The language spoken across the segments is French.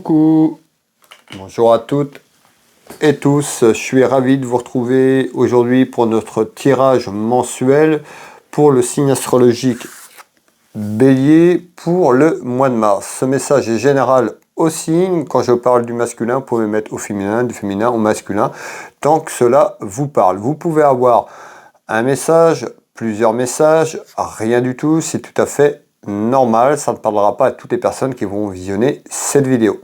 Coucou, bonjour à toutes et tous, je suis ravi de vous retrouver aujourd'hui pour notre tirage mensuel pour le signe astrologique Bélier pour le mois de mars. Ce message est général au signe. Quand je parle du masculin, vous pouvez mettre au féminin, du féminin au masculin, tant que cela vous parle. Vous pouvez avoir un message, plusieurs messages, rien du tout, c'est tout à fait normal. Ça ne parlera pas à toutes les personnes qui vont visionner cette vidéo.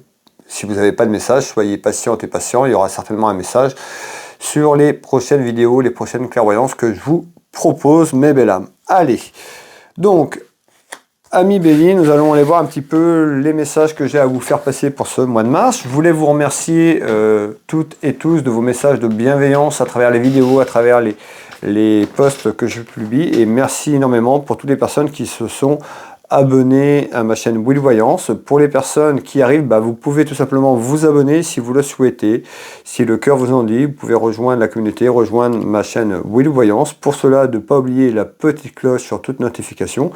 Si vous n'avez pas de message, soyez patiente et patient, il y aura certainement un message sur les prochaines vidéos, les prochaines clairvoyances que je vous propose, mes belles âmes. Allez, donc, amis Bélier, nous allons aller voir un petit peu les messages que j'ai à vous faire passer pour ce mois de mars. Je voulais vous remercier toutes et tous de vos messages de bienveillance à travers les vidéos, à travers les posts que je publie, et merci énormément pour toutes les personnes qui se sont abonner à ma chaîne Will Voyance. Pour les personnes qui arrivent, vous pouvez tout simplement vous abonner si vous le souhaitez. Si le cœur vous en dit, vous pouvez rejoindre la communauté, rejoindre ma chaîne Will Voyance. Pour cela, ne pas oublier la petite cloche sur toute notification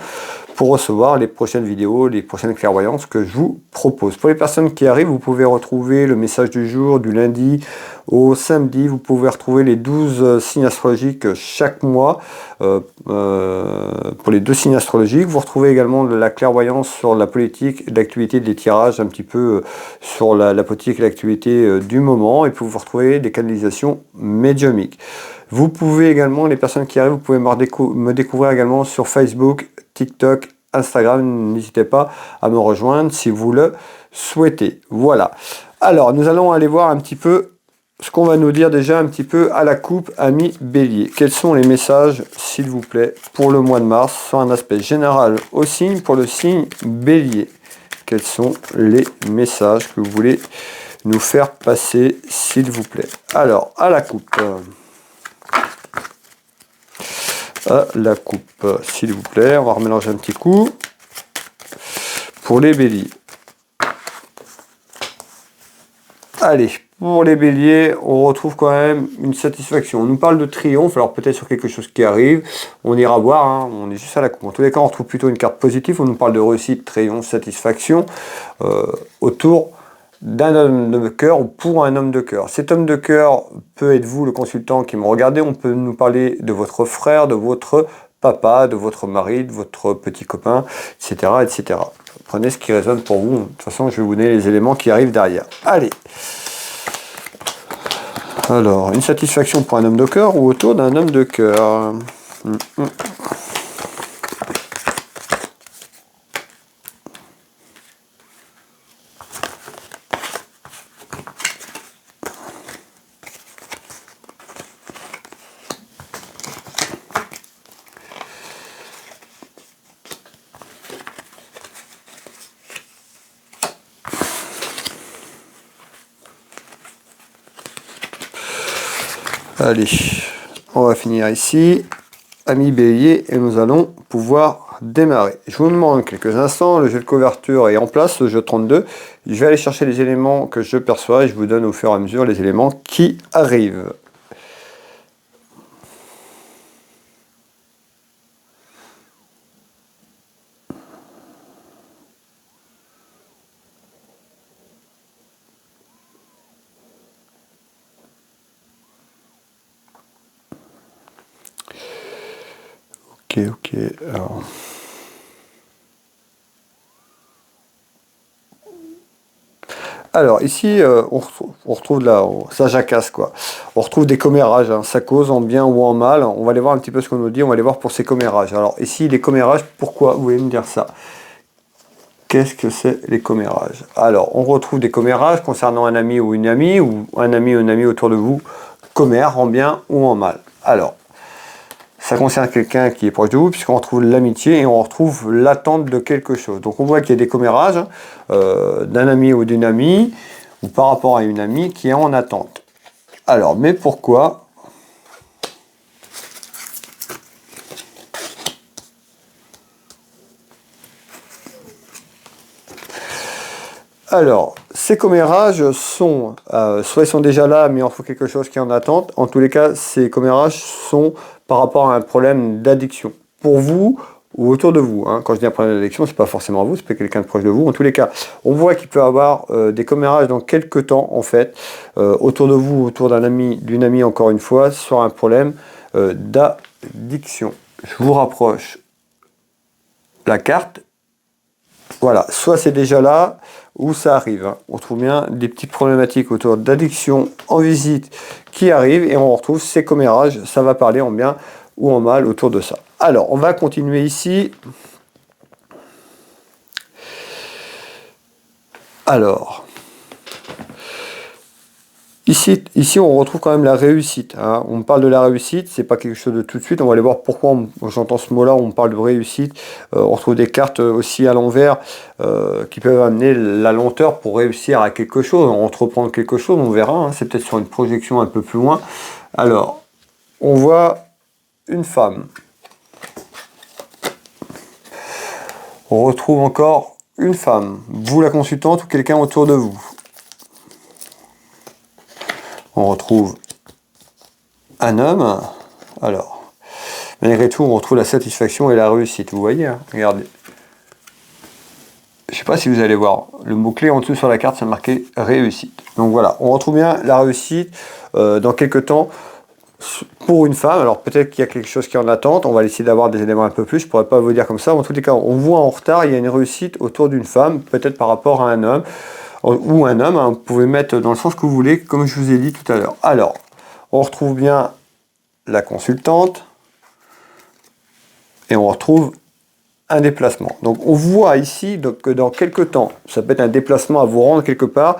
pour recevoir les prochaines vidéos, les prochaines clairvoyances que je vous propose. Pour les personnes qui arrivent, vous pouvez retrouver le message du jour du lundi au samedi. Vous pouvez retrouver les 12 signes astrologiques chaque mois pour les 2 signes astrologiques. Vous retrouvez également de la clairvoyance sur la politique, l'actualité des tirages, un petit peu sur la politique et l'actualité du moment. Et puis vous retrouvez des canalisations médiumiques. Vous pouvez également, les personnes qui arrivent, vous pouvez me découvrir également sur Facebook, TikTok, Instagram. N'hésitez pas à me rejoindre si vous le souhaitez. Voilà. Alors, nous allons aller voir un petit peu ce qu'on va nous dire déjà un petit peu à la coupe, amis Bélier. Quels sont les messages, s'il vous plaît, pour le mois de mars, sur un aspect général au signe, pour le signe Bélier. Quels sont les messages que vous voulez nous faire passer, s'il vous plaît. Alors, à la coupe. À la coupe, s'il vous plaît. On va remélanger un petit coup. Pour les Béliers. Allez, pour les Béliers, on retrouve quand même une satisfaction. On nous parle de triomphe, alors peut-être sur quelque chose qui arrive. On ira voir, hein, on est juste à la coupe. En tous les cas, on retrouve plutôt une carte positive. On nous parle de réussite, triomphe, satisfaction autour d'un homme de cœur ou pour un homme de cœur. Cet homme de cœur peut être vous, le consultant qui me regardez. On peut nous parler de votre frère, de votre papa, de votre mari, de votre petit copain, etc., etc. Prenez ce qui résonne pour vous. De toute façon, je vais vous donner les éléments qui arrivent derrière. Allez. Alors, une satisfaction pour un homme de cœur ou autour d'un homme de cœur. Allez, on va finir ici, amis Bélier, et nous allons pouvoir démarrer. Je vous demande quelques instants, le jeu de couverture est en place, le jeu 32. Je vais aller chercher les éléments que je perçois et je vous donne au fur et à mesure les éléments qui arrivent. Ok, alors ici, on retrouve là, ça jacasse quoi. On retrouve des commérages, hein, ça cause en bien ou en mal. On va aller voir un petit peu ce qu'on nous dit, on va aller voir pour ces commérages. Alors ici, les commérages, pourquoi vous voulez me dire ça? Qu'est-ce que c'est les commérages? Alors, on retrouve des commérages concernant un ami ou une amie, ou un ami ou une amie autour de vous, commère en bien ou en mal. Alors, ça concerne quelqu'un qui est proche de vous, puisqu'on retrouve l'amitié et on retrouve l'attente de quelque chose. Donc on voit qu'il y a des commérages d'un ami ou d'une amie, ou par rapport à une amie qui est en attente. Alors, mais pourquoi? Alors, ces commérages sont, soit ils sont déjà là, mais il en faut quelque chose qui est en attente. En tous les cas, ces commérages sont par rapport à un problème d'addiction. Pour vous, ou autour de vous. Hein. Quand je dis un problème d'addiction, c'est pas forcément vous, c'est pas quelqu'un de proche de vous. En tous les cas, on voit qu'il peut y avoir des commérages dans quelques temps, en fait, autour de vous, autour d'un ami, d'une amie, encore une fois, sur un problème d'addiction. Je vous rapproche la carte. Voilà, soit c'est déjà là, ou ça arrive. Hein. On trouve bien des petites problématiques autour d'addiction en visite qui arrivent, et on retrouve ces commérages. Ça va parler en bien ou en mal autour de ça. Alors, on va continuer ici. Alors, ici on retrouve quand même la réussite. Hein. On parle de la réussite, c'est pas quelque chose de tout de suite. On va aller voir pourquoi j'entends ce mot-là, on parle de réussite. On retrouve des cartes aussi à l'envers qui peuvent amener la lenteur pour réussir à quelque chose, entreprendre quelque chose, on verra. Hein. C'est peut-être sur une projection un peu plus loin. Alors, on voit une femme. On retrouve encore une femme, vous la consultante ou quelqu'un autour de vous. On retrouve un homme. Alors, malgré tout, on retrouve la satisfaction et la réussite. Vous voyez, hein, regardez. Je ne sais pas si vous allez voir, le mot-clé en dessous sur la carte, c'est marqué réussite. Donc voilà, on retrouve bien la réussite dans quelques temps. Pour une femme, alors peut-être qu'il y a quelque chose qui est en attente, on va essayer d'avoir des éléments un peu plus, je ne pourrais pas vous dire comme ça, en tous les cas, on voit en retard, il y a une réussite autour d'une femme, peut-être par rapport à un homme, ou un homme, hein, vous pouvez mettre dans le sens que vous voulez, comme je vous ai dit tout à l'heure. Alors, on retrouve bien la consultante, et on retrouve un déplacement. Donc on voit ici que dans quelques temps, ça peut être un déplacement à vous rendre quelque part,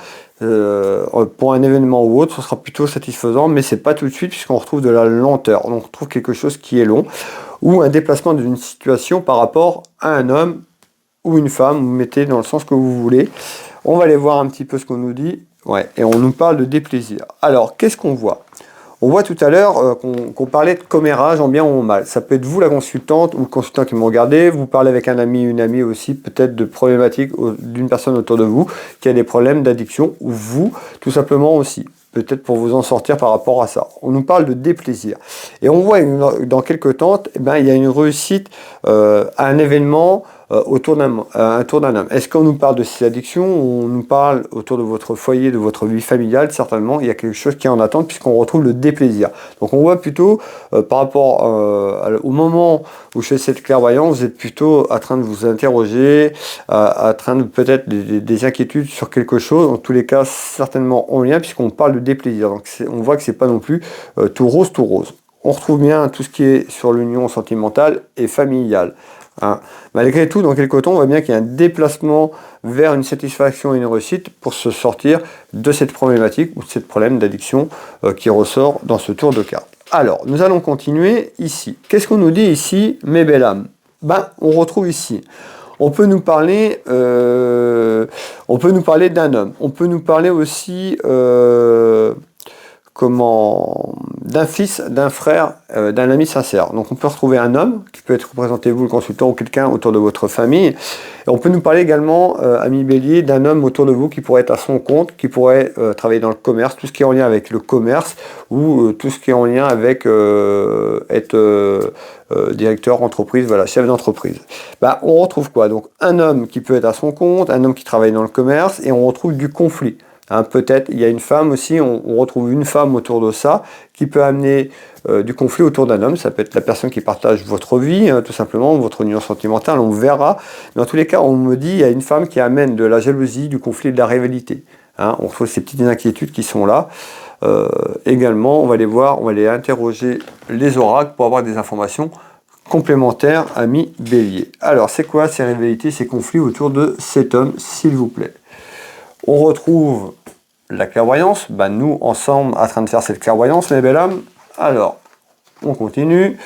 pour un événement ou autre, ce sera plutôt satisfaisant, mais c'est pas tout de suite puisqu'on retrouve de la lenteur, on retrouve quelque chose qui est long, ou un déplacement d'une situation par rapport à un homme ou une femme, vous mettez dans le sens que vous voulez. On va aller voir un petit peu ce qu'on nous dit, ouais, et on nous parle de déplaisir. Alors, qu'est-ce qu'on voit ? On voit tout à l'heure qu'on parlait de commérage en bien ou en mal. Ça peut être vous la consultante ou le consultant qui me regardez, vous parlez avec un ami, une amie aussi, peut-être de problématiques d'une personne autour de vous qui a des problèmes d'addiction, ou vous, tout simplement aussi. Peut-être pour vous en sortir par rapport à ça. On nous parle de déplaisir. Et on voit dans quelques temps, eh ben, il y a une réussite à un événement autour d'un homme. Est-ce qu'on nous parle de ces addictions ou on nous parle autour de votre foyer, de votre vie familiale? Certainement, il y a quelque chose qui est en attente puisqu'on retrouve le déplaisir. Donc on voit plutôt par rapport au moment où je fais cette clairvoyance, vous êtes plutôt en train de vous interroger, en train de peut-être des inquiétudes sur quelque chose, en tous les cas certainement en lien puisqu'on parle de déplaisir. Donc on voit que c'est pas non plus tout rose, tout rose. On retrouve bien tout ce qui est sur l'union sentimentale et familiale. Hein. Malgré tout, dans quelques temps, on voit bien qu'il y a un déplacement vers une satisfaction et une réussite pour se sortir de cette problématique ou de ce problème d'addiction qui ressort dans ce tour de cartes. Alors, nous allons continuer ici. Qu'est-ce qu'on nous dit ici, mes belles âmes? Ben, on retrouve ici. On peut nous parler d'un homme. On peut nous parler aussi d'un fils, d'un frère, d'un ami sincère. Donc on peut retrouver un homme qui peut être représenté vous le consultant ou quelqu'un autour de votre famille. Et on peut nous parler également, ami Bélier, d'un homme autour de vous qui pourrait être à son compte, qui pourrait travailler dans le commerce, tout ce qui est en lien avec le commerce ou tout ce qui est en lien avec être directeur entreprise, voilà, chef d'entreprise. Bah, on retrouve quoi? Donc un homme qui peut être à son compte, un homme qui travaille dans le commerce, et on retrouve du conflit. Hein, peut-être il y a une femme aussi, on retrouve une femme autour de ça qui peut amener du conflit autour d'un homme. Ça peut être la personne qui partage votre vie, tout simplement, votre union sentimentale, on verra. Mais en tous les cas, on me dit il y a une femme qui amène de la jalousie, du conflit, de la rivalité. Hein, on retrouve ces petites inquiétudes qui sont là. Également, on va les voir, on va aller interroger les oracles pour avoir des informations complémentaires, amis Bélier. Alors, c'est quoi ces rivalités, ces conflits autour de cet homme, s'il vous plaît? On retrouve la clairvoyance, bah nous ensemble en train de faire cette clairvoyance, mes belles âmes. Alors, on continue,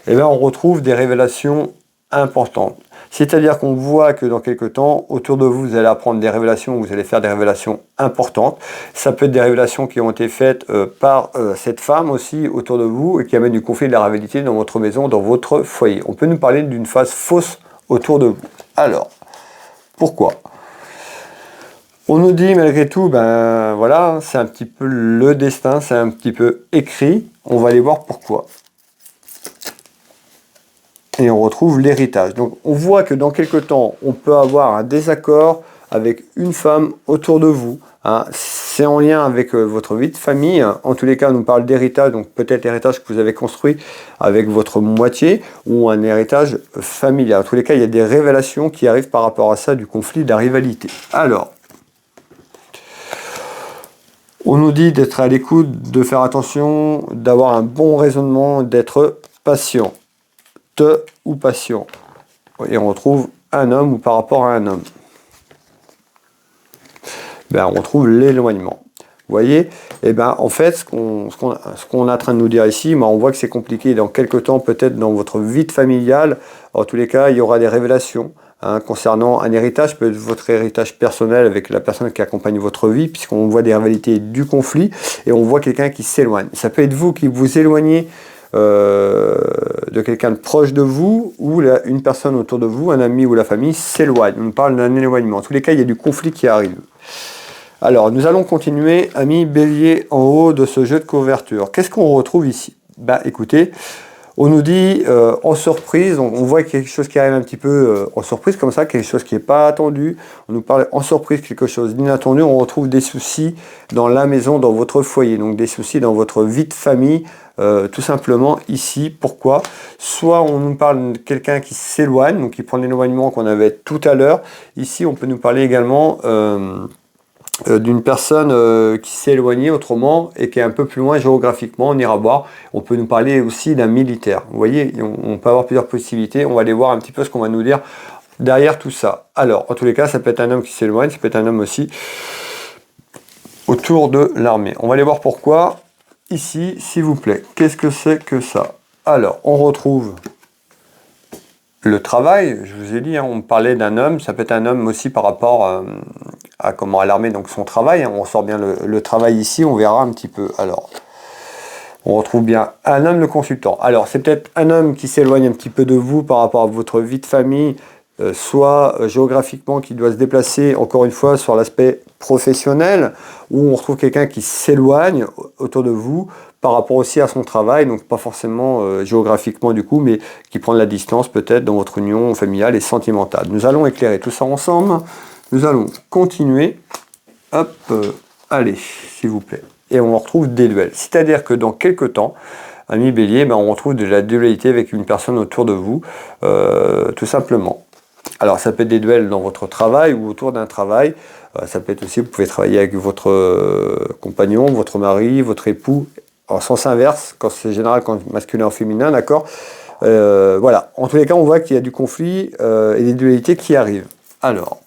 et bien on retrouve des révélations importantes. C'est-à-dire qu'on voit que dans quelques temps, autour de vous, vous allez apprendre des révélations, vous allez faire des révélations importantes. Ça peut être des révélations qui ont été faites par cette femme aussi autour de vous et qui amènent du conflit et de la rivalité dans votre maison, dans votre foyer. On peut nous parler d'une phase fausse autour de vous. Alors, pourquoi ? On nous dit malgré tout, ben voilà, c'est un petit peu le destin, c'est un petit peu écrit. On va aller voir pourquoi. Et on retrouve l'héritage. Donc on voit que dans quelque temps, on peut avoir un désaccord avec une femme autour de vous. Hein. C'est en lien avec votre vie de famille. En tous les cas, on nous parle d'héritage, donc peut-être l'héritage que vous avez construit avec votre moitié ou un héritage familial. En tous les cas, il y a des révélations qui arrivent par rapport à ça, du conflit, de la rivalité. Alors, on nous dit d'être à l'écoute, de faire attention, d'avoir un bon raisonnement, d'être patient. Ou patient. Et on retrouve un homme ou par rapport à un homme. Ben, on retrouve l'éloignement. Vous voyez, et ben, en fait, ce qu'on est en train de nous dire ici, ben, on voit que c'est compliqué. Dans quelques temps, peut-être dans votre vie familiale, en tous les cas, il y aura des révélations concernant un héritage, peut-être votre héritage personnel avec la personne qui accompagne votre vie, puisqu'on voit des rivalités du conflit, et on voit quelqu'un qui s'éloigne. Ça peut être vous qui vous éloignez de quelqu'un de proche de vous, ou une personne autour de vous, un ami ou la famille s'éloigne. On parle d'un éloignement. En tous les cas, il y a du conflit qui arrive. Alors, nous allons continuer, amis bélier, en haut de ce jeu de couverture. Qu'est-ce qu'on retrouve ici? Bah, écoutez, on nous dit en surprise, on voit quelque chose qui arrive un petit peu en surprise, comme ça, quelque chose qui n'est pas attendu. On nous parle en surprise, quelque chose d'inattendu. On retrouve des soucis dans la maison, dans votre foyer, donc des soucis dans votre vie de famille, tout simplement ici. Pourquoi? Soit on nous parle de quelqu'un qui s'éloigne, donc qui prend l'éloignement qu'on avait tout à l'heure. Ici, on peut nous parler également d'une personne qui s'est éloignée autrement et qui est un peu plus loin géographiquement, on ira voir. On peut nous parler aussi d'un militaire. Vous voyez, on peut avoir plusieurs possibilités. On va aller voir un petit peu ce qu'on va nous dire derrière tout ça. Alors, en tous les cas, ça peut être un homme qui s'éloigne, ça peut être un homme aussi autour de l'armée. On va aller voir pourquoi. Ici, s'il vous plaît, qu'est-ce que c'est que ça? Alors, on retrouve le travail. Je vous ai dit, on parlait d'un homme, ça peut être un homme aussi par rapport à l'armée, donc son travail. On ressort bien le travail ici, on verra un petit peu. Alors, on retrouve bien un homme, le consultant. Alors, c'est peut-être un homme qui s'éloigne un petit peu de vous par rapport à votre vie de famille, soit géographiquement qui doit se déplacer, encore une fois, sur l'aspect professionnel, où on retrouve quelqu'un qui s'éloigne autour de vous par rapport aussi à son travail, donc pas forcément géographiquement du coup, mais qui prend de la distance peut-être dans votre union familiale et sentimentale. Nous allons éclairer tout ça ensemble. Nous allons continuer. Hop, allez, s'il vous plaît. Et on retrouve des duels. C'est-à-dire que dans quelques temps, ami bélier, on retrouve de la dualité avec une personne autour de vous, tout simplement. Alors ça peut être des duels dans votre travail ou autour d'un travail. Ça peut être aussi, vous pouvez travailler avec votre compagnon, votre mari, votre époux, en sens inverse, quand c'est général, quand masculin ou féminin, d'accord. Voilà, en tous les cas, on voit qu'il y a du conflit et des dualités qui arrivent. Alors,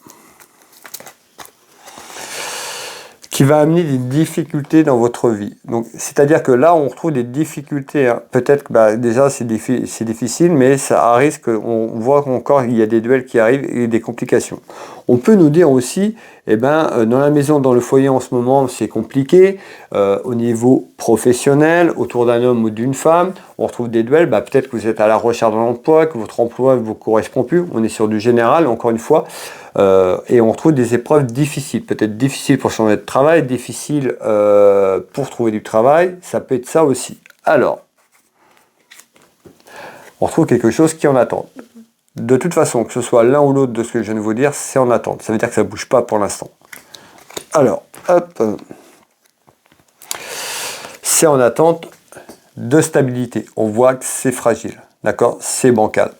qui va amener des difficultés dans votre vie. Donc, c'est-à-dire que là, on retrouve des difficultés. Hein. Peut-être que déjà, c'est difficile, mais ça risque, on voit encore qu'il y a des duels qui arrivent et des complications. On peut nous dire aussi, dans la maison, dans le foyer en ce moment, c'est compliqué. Au niveau professionnel, autour d'un homme ou d'une femme, on retrouve des duels. Peut-être que vous êtes à la recherche d'un emploi, que votre emploi ne vous correspond plus. On est sur du général, encore une fois. Et on retrouve des épreuves difficiles. Peut-être difficiles pour changer de travail, difficiles pour trouver du travail. Ça peut être ça aussi. Alors, on retrouve quelque chose qui est en attente. De toute façon, que ce soit l'un ou l'autre de ce que je viens de vous dire, c'est en attente. Ça veut dire que ça ne bouge pas pour l'instant. Alors, hop. C'est en attente de stabilité. On voit que c'est fragile. D'accord? C'est bancal.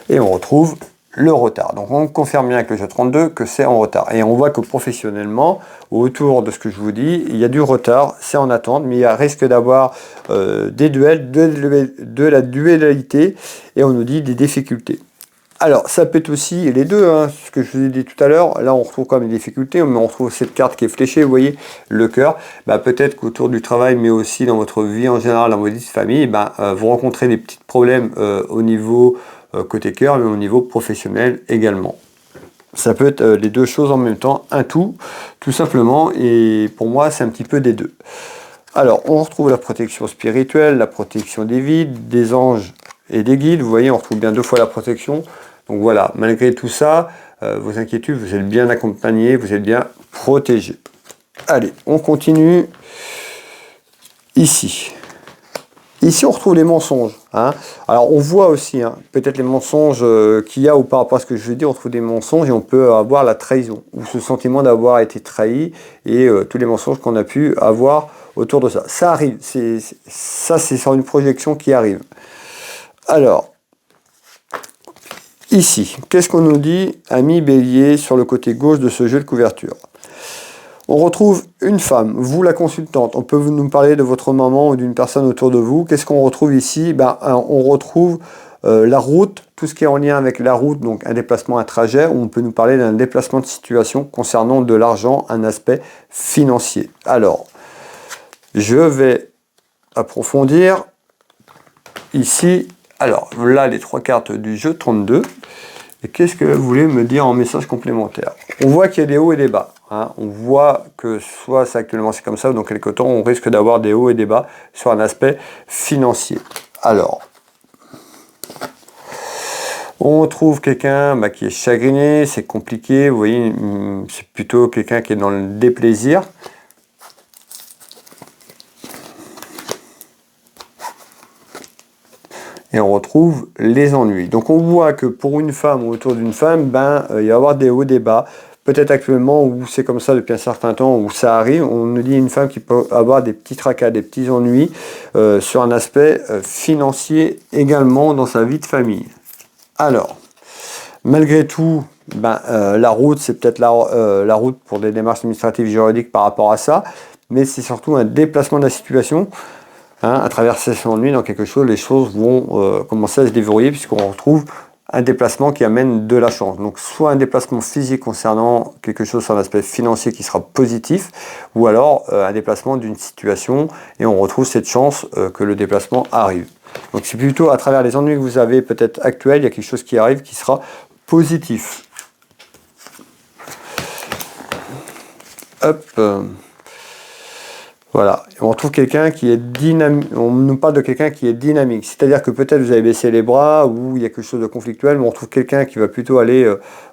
Et on retrouve le retard. Donc on confirme bien avec le jeu 32 que c'est en retard. Et on voit que professionnellement, autour de ce que je vous dis, il y a du retard, c'est en attente, mais il y a risque d'avoir des duels, de la dualité, et on nous dit des difficultés. Alors ça peut être aussi les deux, ce que je vous ai dit tout à l'heure, là on retrouve quand même des difficultés, mais on retrouve cette carte qui est fléchée, vous voyez, le cœur. Peut-être qu'autour du travail, mais aussi dans votre vie en général, dans votre vie de famille, vous rencontrez des petits problèmes au niveau côté cœur, mais au niveau professionnel également. Ça peut être les deux choses en même temps, un tout simplement, et pour moi c'est un petit peu des deux. Alors on retrouve la protection spirituelle, la protection des vides, des anges et des guides. Vous voyez, on retrouve bien deux fois la protection. Donc voilà, malgré tout ça, vos inquiétudes, vous êtes bien accompagnés, vous êtes bien protégés. Allez, on continue ici. Ici, on retrouve les mensonges. Hein. Alors, on voit aussi peut-être les mensonges qu'il y a ou par rapport à ce que je veux dire, on trouve des mensonges et on peut avoir la trahison ou ce sentiment d'avoir été trahi et tous les mensonges qu'on a pu avoir autour de ça. Ça arrive. Ça, c'est sur une projection qui arrive. Alors, ici, qu'est-ce qu'on nous dit, ami Bélier, sur le côté gauche de ce jeu de couverture? On retrouve une femme, vous la consultante. On peut nous parler de votre maman ou d'une personne autour de vous. Qu'est-ce qu'on retrouve ici? On retrouve la route, tout ce qui est en lien avec la route, donc un déplacement, un trajet. On peut nous parler d'un déplacement de situation concernant de l'argent, un aspect financier. Alors, je vais approfondir ici. Alors, là, les 3 cartes du jeu 32. Et qu'est-ce que vous voulez me dire en message complémentaire? On voit qu'il y a des hauts et des bas. Hein. On voit que soit actuellement c'est comme ça, ou dans quelques temps, on risque d'avoir des hauts et des bas sur un aspect financier. Alors, on trouve quelqu'un qui est chagriné, c'est compliqué. Vous voyez, c'est plutôt quelqu'un qui est dans le déplaisir. Et on retrouve les ennuis. Donc on voit que pour une femme ou autour d'une femme, il va y avoir des hauts, des bas. Peut-être actuellement où c'est comme ça depuis un certain temps, où ça arrive, on nous dit une femme qui peut avoir des petits tracas, des petits ennuis sur un aspect financier également dans sa vie de famille. Alors, malgré tout, la route, c'est peut-être la route pour des démarches administratives juridiques par rapport à ça, mais c'est surtout un déplacement de la situation. À travers ces ennuis dans quelque chose, les choses vont commencer à se déverrouiller puisqu'on retrouve un déplacement qui amène de la chance. Donc soit un déplacement physique concernant quelque chose sur l'aspect financier qui sera positif, ou alors un déplacement d'une situation et on retrouve cette chance que le déplacement arrive. Donc c'est plutôt à travers les ennuis que vous avez peut-être actuels, il y a quelque chose qui arrive qui sera positif. Hop. Voilà, on retrouve quelqu'un qui est dynamique, on nous parle de quelqu'un qui est dynamique, c'est-à-dire que peut-être vous avez baissé les bras ou il y a quelque chose de conflictuel, mais on retrouve quelqu'un qui va plutôt aller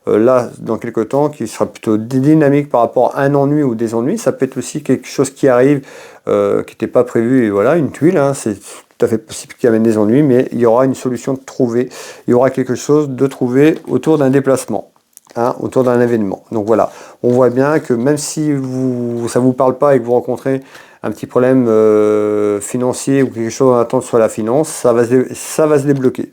là dans quelques temps, qui sera plutôt dynamique par rapport à un ennui ou des ennuis. Ça peut être aussi quelque chose qui arrive qui n'était pas prévu, et voilà, une tuile, c'est tout à fait possible qu'il amène des ennuis, mais il y aura une solution de trouver, il y aura quelque chose de trouvé autour d'un déplacement. Autour d'un événement. Donc voilà, on voit bien que même si ça ne vous parle pas et que vous rencontrez un petit problème financier ou quelque chose à attendre sur la finance, ça va se débloquer.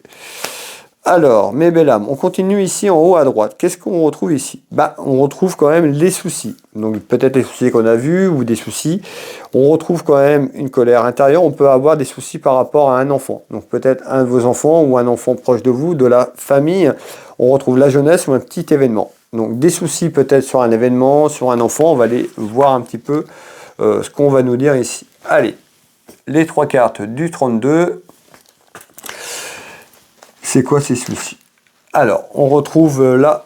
Alors, mes belles âmes, on continue ici en haut à droite. Qu'est-ce qu'on retrouve ici? On retrouve quand même les soucis. Donc peut-être les soucis qu'on a vus ou des soucis. On retrouve quand même une colère intérieure. On peut avoir des soucis par rapport à un enfant. Donc peut-être un de vos enfants ou un enfant proche de vous, de la famille. On retrouve la jeunesse ou un petit événement. Donc des soucis peut-être sur un événement, sur un enfant. On va aller voir un petit peu ce qu'on va nous dire ici. Allez, les 3 cartes du 32. C'est quoi ces soucis? Alors, on retrouve la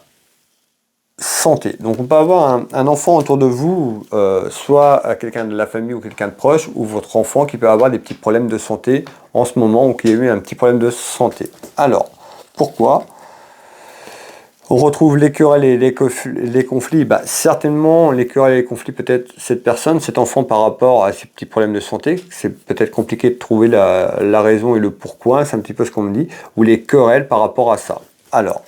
santé. Donc, on peut avoir un enfant autour de vous, soit quelqu'un de la famille ou quelqu'un de proche, ou votre enfant qui peut avoir des petits problèmes de santé en ce moment, ou qui a eu un petit problème de santé. Alors, pourquoi? On retrouve les querelles et les conflits. Certainement, les querelles et les conflits, peut-être cette personne, cet enfant par rapport à ces petits problèmes de santé. C'est peut-être compliqué de trouver la raison et le pourquoi, c'est un petit peu ce qu'on me dit. Ou les querelles par rapport à ça. Alors,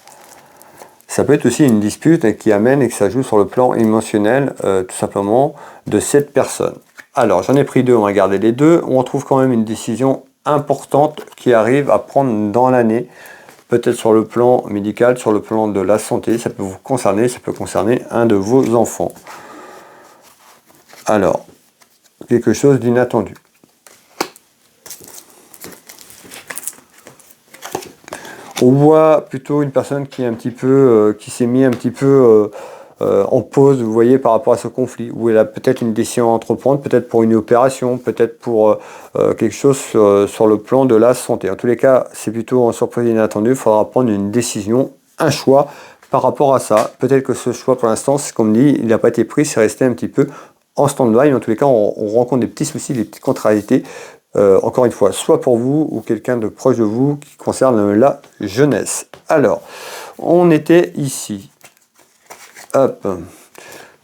ça peut être aussi une dispute qui amène et que ça joue sur le plan émotionnel, tout simplement, de cette personne. Alors, j'en ai pris 2, on va garder les 2. On retrouve quand même une décision importante qui arrive à prendre dans l'année. Peut-être sur le plan médical, sur le plan de la santé, ça peut vous concerner, ça peut concerner un de vos enfants. Alors, quelque chose d'inattendu. On voit plutôt une personne qui est un petit peu, qui s'est mis un petit peu en pause, vous voyez, par rapport à ce conflit, où elle a peut-être une décision à entreprendre, peut-être pour une opération, peut-être pour quelque chose sur le plan de la santé. En tous les cas, c'est plutôt en surprise inattendue, il faudra prendre une décision, un choix par rapport à ça. Peut-être que ce choix, pour l'instant, c'est comme dit, il n'a pas été pris, c'est resté un petit peu en stand-by. En tous les cas, on rencontre des petits soucis, des petites contrariétés. Encore une fois, soit pour vous ou quelqu'un de proche de vous qui concerne la jeunesse. Alors, on était ici. Hop.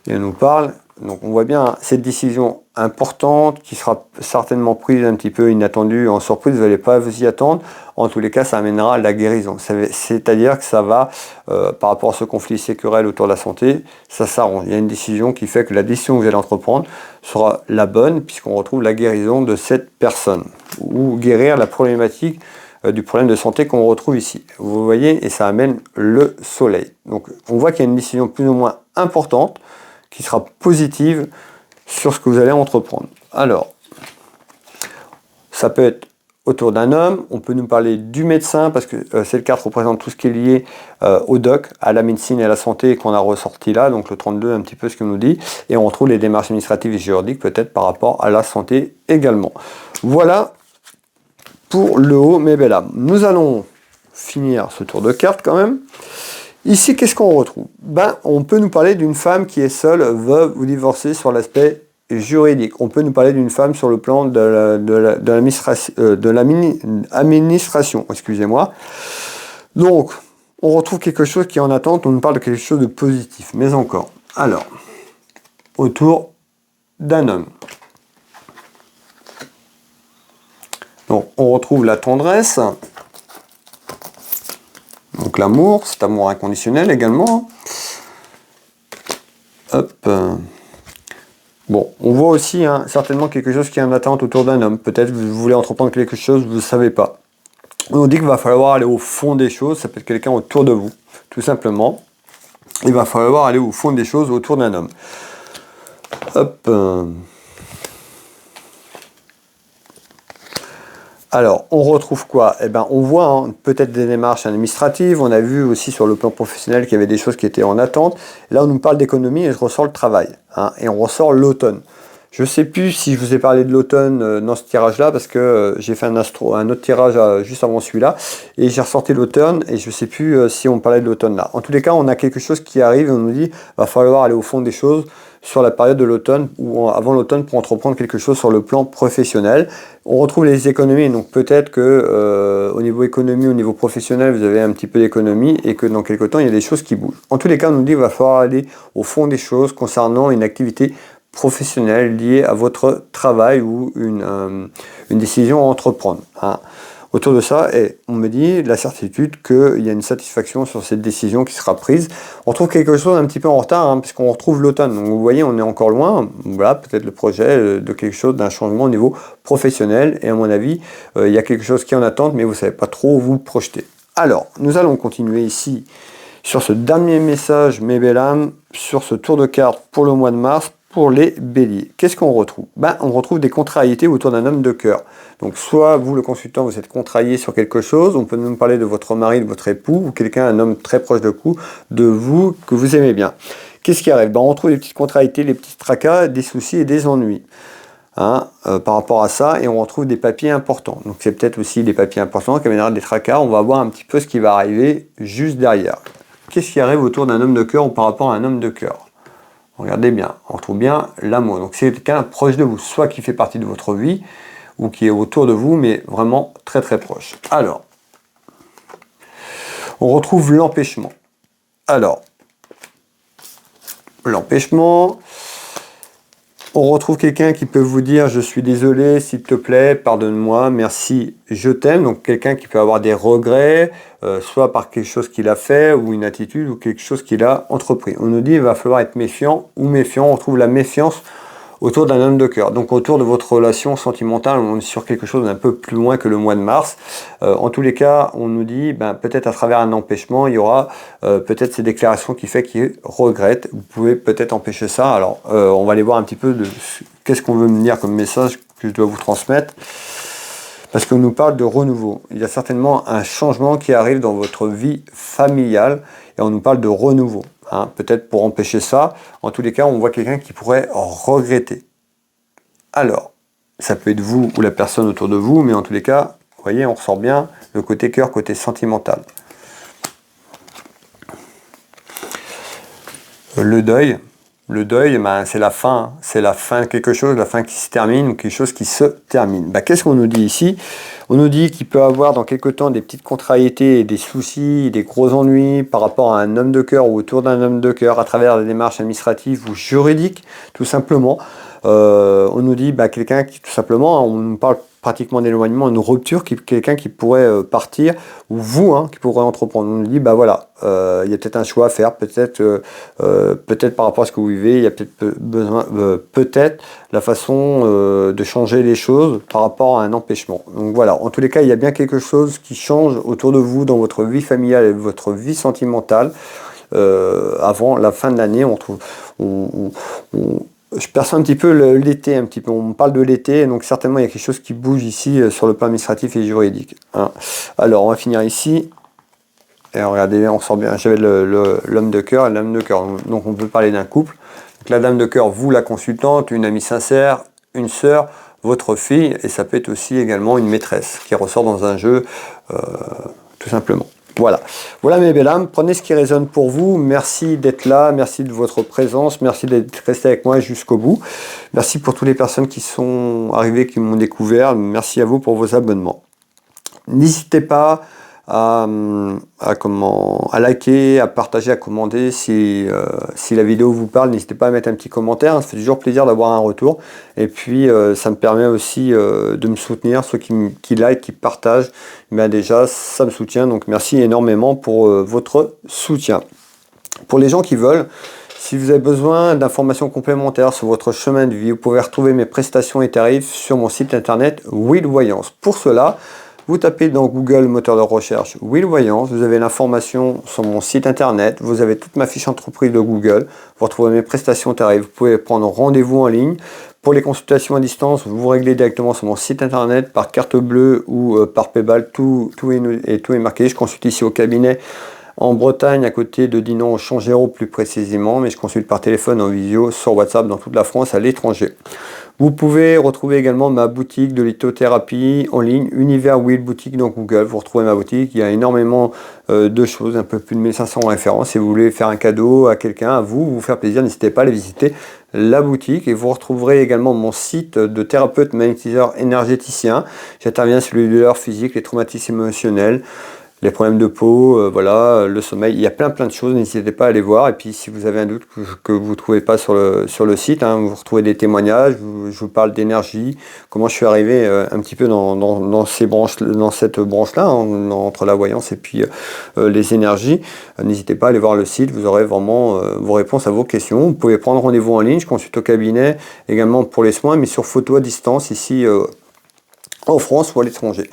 Et on nous parle Donc on voit bien cette décision importante qui sera certainement prise un petit peu inattendue, en surprise, vous n'allez pas vous y attendre. En tous les cas, ça amènera à la guérison. C'est-à-dire que ça va, par rapport à ce conflit sécurel autour de la santé, ça s'arrange. Il y a une décision qui fait que la décision que vous allez entreprendre sera la bonne, puisqu'on retrouve la guérison de cette personne, ou guérir la problématique du problème de santé qu'on retrouve ici. Vous voyez, et ça amène le soleil. Donc on voit qu'il y a une décision plus ou moins importante, qui sera positive sur ce que vous allez entreprendre. Alors, ça peut être autour d'un homme, on peut nous parler du médecin, parce que cette carte représente tout ce qui est lié au doc, à la médecine et à la santé qu'on a ressorti là, donc le 32, un petit peu ce qu'il nous dit, et on retrouve les démarches administratives et juridiques peut-être par rapport à la santé également. Voilà pour le haut, mes belles âmes. Nous allons finir ce tour de cartes quand même. Ici, qu'est-ce qu'on retrouve? On peut nous parler d'une femme qui est seule, veuve ou divorcée sur l'aspect juridique. On peut nous parler d'une femme sur le plan de l'administration, excusez-moi. Donc, on retrouve quelque chose qui est en attente, on nous parle de quelque chose de positif, mais encore. Alors, autour d'un homme. Donc, on retrouve la tendresse. Donc l'amour, cet amour inconditionnel également. Hop. Bon, on voit aussi certainement quelque chose qui est en attente autour d'un homme. Peut-être que vous voulez entreprendre quelque chose, vous ne savez pas. On dit qu'il va falloir aller au fond des choses, ça peut être quelqu'un autour de vous, tout simplement. Il va falloir aller au fond des choses autour d'un homme. Hop. Alors, on retrouve quoi? On voit peut-être des démarches administratives. On a vu aussi sur le plan professionnel qu'il y avait des choses qui étaient en attente. Là, on nous parle d'économie et je ressors le travail. Et on ressort l'automne. Je ne sais plus si je vous ai parlé de l'automne dans ce tirage-là, parce que j'ai fait un autre tirage juste avant celui-là, et j'ai ressorti l'automne, et je ne sais plus si on parlait de l'automne là. En tous les cas, on a quelque chose qui arrive, et on nous dit va falloir aller au fond des choses sur la période de l'automne ou avant l'automne pour entreprendre quelque chose sur le plan professionnel. On retrouve les économies, donc peut-être que au niveau économie, au niveau professionnel, vous avez un petit peu d'économie et que dans quelques temps, il y a des choses qui bougent. En tous les cas, on nous dit qu'il va falloir aller au fond des choses concernant une activité professionnelle liée à votre travail ou une décision à entreprendre. Autour de ça, et on me dit la certitude qu'il y a une satisfaction sur cette décision qui sera prise. On trouve quelque chose un petit peu en retard, puisqu'on retrouve l'automne. Donc vous voyez, on est encore loin. Voilà, peut-être le projet de quelque chose, d'un changement au niveau professionnel. Et à mon avis, il y a quelque chose qui est en attente, mais vous ne savez pas trop où vous projeter. Alors, nous allons continuer ici sur ce dernier message, mes belles âmes, sur ce tour de cartes pour le mois de mars, pour les béliers. Qu'est-ce qu'on retrouve? On retrouve des contrariétés autour d'un homme de cœur. Donc soit vous, le consultant, vous êtes contrarié sur quelque chose, on peut nous parler de votre mari, de votre époux, ou quelqu'un, un homme très proche de vous, que vous aimez bien. Qu'est-ce qui arrive? On retrouve les petites contrariétés, les petits tracas, des soucis et des ennuis. Par rapport à ça, et on retrouve des papiers importants. Donc c'est peut-être aussi des papiers importants qui amènera des tracas. On va voir un petit peu ce qui va arriver juste derrière. Qu'est-ce qui arrive autour d'un homme de cœur ou par rapport à un homme de cœur? Regardez bien, on retrouve bien l'amour. Donc c'est quelqu'un proche de vous, soit qui fait partie de votre vie, ou qui est autour de vous, mais vraiment très très proche. Alors, on retrouve l'empêchement. Alors, l'empêchement, on retrouve quelqu'un qui peut vous dire « je suis désolé, s'il te plaît, pardonne-moi, merci, je t'aime ». Donc quelqu'un qui peut avoir des regrets, soit par quelque chose qu'il a fait, ou une attitude, ou quelque chose qu'il a entrepris. On nous dit qu'il va falloir être méfiant ou méfiant. On retrouve la méfiance autour d'un homme de cœur. Donc autour de votre relation sentimentale, on est sur quelque chose d'un peu plus loin que le mois de mars. En tous les cas, on nous dit, peut-être à travers un empêchement, il y aura peut-être ces déclarations qui fait qu'il regrette. Vous pouvez peut-être empêcher ça. Alors, on va aller voir un petit peu de qu'est-ce qu'on veut me dire comme message que je dois vous transmettre. Parce qu'on nous parle de renouveau. Il y a certainement un changement qui arrive dans votre vie familiale et on nous parle de renouveau. Peut-être pour empêcher ça. En tous les cas, on voit quelqu'un qui pourrait regretter. Alors, ça peut être vous ou la personne autour de vous, mais en tous les cas, vous voyez, on ressort bien le côté cœur, côté sentimental. Le deuil, Le deuil, ben, c'est la fin de quelque chose, la fin qui se termine ou quelque chose qui se termine. Ben, qu'est-ce qu'on nous dit ici? On nous dit qu'il peut avoir dans quelque temps des petites contrariétés, des soucis, des gros ennuis par rapport à un homme de cœur ou autour d'un homme de cœur à travers des démarches administratives ou juridiques, tout simplement. On nous dit quelqu'un qui, tout simplement, on nous parle pratiquement d'éloignement, une rupture, quelqu'un qui pourrait partir, ou vous, qui pourrait entreprendre. On nous dit, voilà, il y a peut-être un choix à faire, peut-être par rapport à ce que vous vivez, il y a peut-être besoin, peut-être la façon de changer les choses par rapport à un empêchement. Donc voilà, en tous les cas, il y a bien quelque chose qui change autour de vous dans votre vie familiale et votre vie sentimentale. Avant la fin de l'année, je perçois un petit peu l'été, on me parle de l'été, donc certainement il y a quelque chose qui bouge ici sur le plan administratif et juridique. Alors on va finir ici. Et regardez, on sort bien, j'avais l'homme de cœur et l'âme de cœur. Donc on peut parler d'un couple. Donc la dame de cœur, vous la consultante, une amie sincère, une sœur, votre fille, et ça peut être aussi également une maîtresse qui ressort dans un jeu, tout simplement. Voilà mes belles âmes, prenez ce qui résonne pour vous, merci d'être là, merci de votre présence, merci d'être resté avec moi jusqu'au bout, merci pour toutes les personnes qui sont arrivées, qui m'ont découvert, merci à vous pour vos abonnements. N'hésitez pas à liker, à partager, à commenter si la vidéo vous parle, n'hésitez pas à mettre un petit commentaire, ça fait toujours plaisir d'avoir un retour et puis ça me permet aussi de me soutenir, ceux qui like, qui partagent, déjà ça me soutient, donc merci énormément pour votre soutien. Pour les gens qui veulent, si vous avez besoin d'informations complémentaires sur votre chemin de vie, vous pouvez retrouver mes prestations et tarifs sur mon site internet Will Voyance. Pour cela, vous tapez dans Google, moteur de recherche, Will Voyance, vous avez l'information sur mon site internet, vous avez toute ma fiche entreprise de Google, vous retrouvez mes prestations tarifs, vous pouvez prendre rendez-vous en ligne. Pour les consultations à distance, vous réglez directement sur mon site internet par carte bleue ou par PayPal, tout est marqué. Je consulte ici au cabinet en Bretagne, à côté de Dinan, au Changéro plus précisément, mais je consulte par téléphone, en visio, sur WhatsApp, dans toute la France, à l'étranger. Vous pouvez retrouver également ma boutique de lithothérapie en ligne, Univers Will Boutique dans Google. Vous retrouvez ma boutique, il y a énormément de choses, un peu plus de 1500 références. Si vous voulez faire un cadeau à quelqu'un, à vous faire plaisir, n'hésitez pas à aller visiter la boutique. Et vous retrouverez également mon site de thérapeute magnétiseur énergéticien. J'interviens sur les douleurs physiques, les traumatismes émotionnels, les problèmes de peau, le sommeil, il y a plein de choses, n'hésitez pas à aller voir. Et puis si vous avez un doute que vous ne trouvez pas sur le site, vous retrouvez des témoignages, je vous parle d'énergie, comment je suis arrivé un petit peu dans cette branche-là, entre la voyance et puis les énergies. N'hésitez pas à aller voir le site, vous aurez vraiment vos réponses à vos questions. Vous pouvez prendre rendez-vous en ligne, je consulte au cabinet également pour les soins, mais sur photo à distance ici en France ou à l'étranger.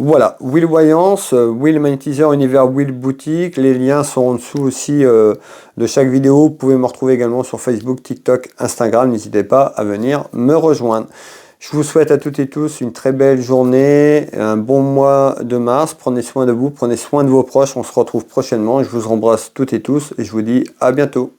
Voilà, Will Voyance, Will Magnétiseur, Univers Will Boutique. Les liens sont en dessous aussi de chaque vidéo. Vous pouvez me retrouver également sur Facebook, TikTok, Instagram. N'hésitez pas à venir me rejoindre. Je vous souhaite à toutes et tous une très belle journée, un bon mois de mars. Prenez soin de vous, prenez soin de vos proches. On se retrouve prochainement. Je vous embrasse toutes et tous et je vous dis à bientôt.